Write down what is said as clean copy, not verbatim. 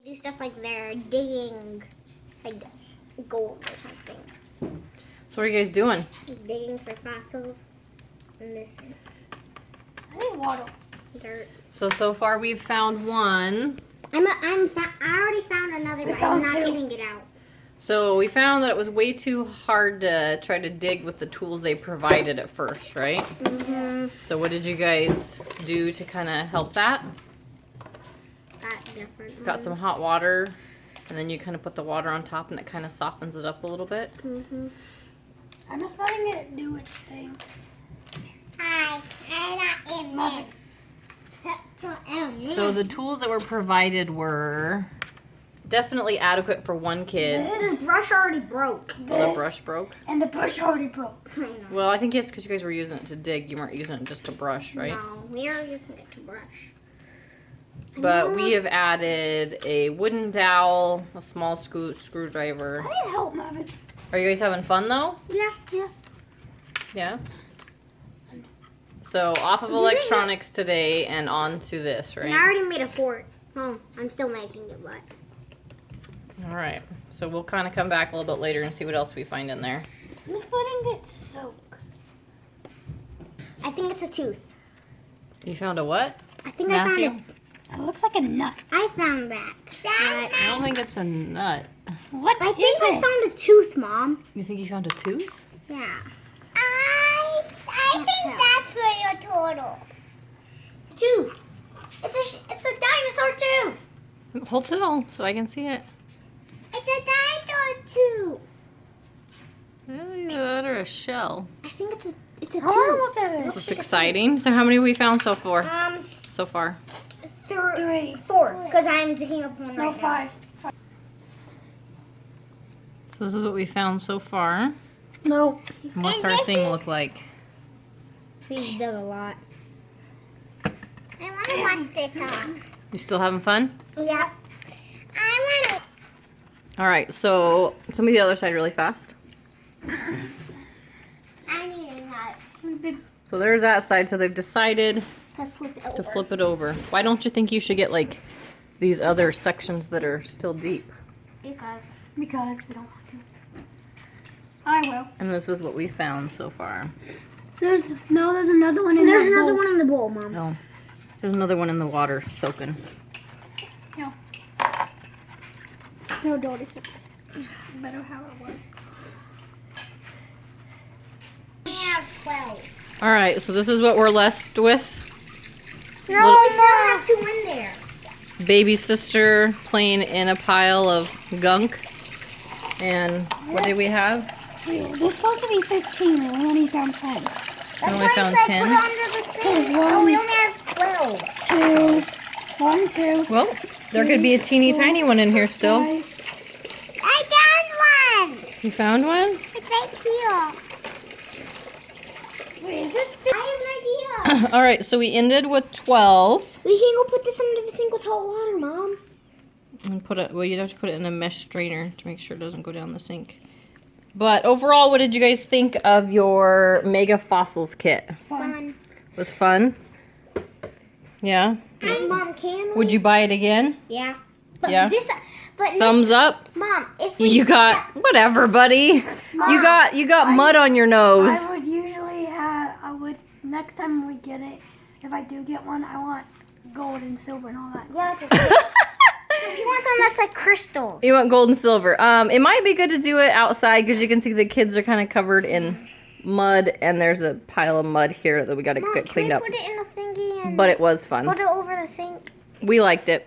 Do stuff like they're digging like gold or something. So what are you guys doing? Digging for fossils in this I need water. dirt. So far we've found one. I already found another, but I'm not getting it out. So we found that it was way too hard to try to dig with the tools they provided at first, right? Mm-hmm. So what did you guys do to kind of help that? Got different. Got some hot water, and then you kind of put the water on top, and it kind of softens it up a little bit. Mm-hmm. I'm just letting it do its thing. Hi, I'm not in this. So the tools that were provided were definitely adequate for one kid. The brush already broke. The brush broke. And the brush already broke. I know. Well, I think it's because you guys were using it to dig. You weren't using it just to brush, right? No, we are using it to brush. But we have added a wooden dowel, a small screwdriver. I need help, Maverick. Are you guys having fun though? Yeah, yeah. Yeah. So off of electronics today and on to this, right? And I already made a fort. Oh, I'm still making it, but. All right. So we'll kind of come back a little bit later and see what else we find in there. I'm just letting it soak. I think it's a tooth. You found a what? I think Matthew? I found it. It looks like a nut. I found that. I don't think it's a nut. What I is think I it? found a tooth, Mom. You think you found a tooth? Yeah. I think that's where you're total. Tooth. It's a dinosaur tooth. Hold still so I can see it. It's a dinosaur too. Either that or a shell. I think it's a I wanna tooth. look at it. This is exciting. So how many have we found so far? So far. 3. 4, because I'm digging up one No, right now. 5. So this is what we found so far. No. And what's And our this thing is- look like? We dug a lot. I want to watch this off. You still having fun? Yeah. I want to. All right, so tell me the other side really fast. I need a nut. So there's that side. So they've decided To flip it over. to flip it over. Why don't you think you should get like these other sections that are still deep? Because. Because we don't want to. I will. And this is what we found so far. There's another one in There's that another bowl. one in the bowl, Mom. No, there's another one in the water soaking. No. Still don't it. Better how it was. We have 12. All right, so this is what we're left with. No, we still have 2 in there. Baby sister playing in a pile of gunk. And what did we have? There's supposed to be 15 and we only found 10. We only found Put it 10. under the sink. There's Oh, we one, only have 12. 2, 1, 2. Well, there could be a teeny tiny one in here still. 5. I found one. You found one? It's right here. Wait, is this? I have an idea. All right, so we ended with 12. We can go put this under the sink with hot water, Mom. And put it. Well, you'd have to put it in a mesh strainer to make sure it doesn't go down the sink. But overall, what did you guys think of your Mega Fossils kit? Fun. Was fun? Yeah. Mom, can we? Would you buy it again? Yeah. But Yeah. But Thumbs up. Mom, if we You got whatever, buddy. You got mud on your nose. I would usually next time we get it, if I do get one, I want gold and silver and all that. you want something that's like crystals. You want gold and silver. It might be good to do it outside because you can see the kids are kind of covered in mud, and there's a pile of mud here that we got to Mom, get cleaned can up. we put it in a thingy and But it was fun. put it over the sink? We liked it.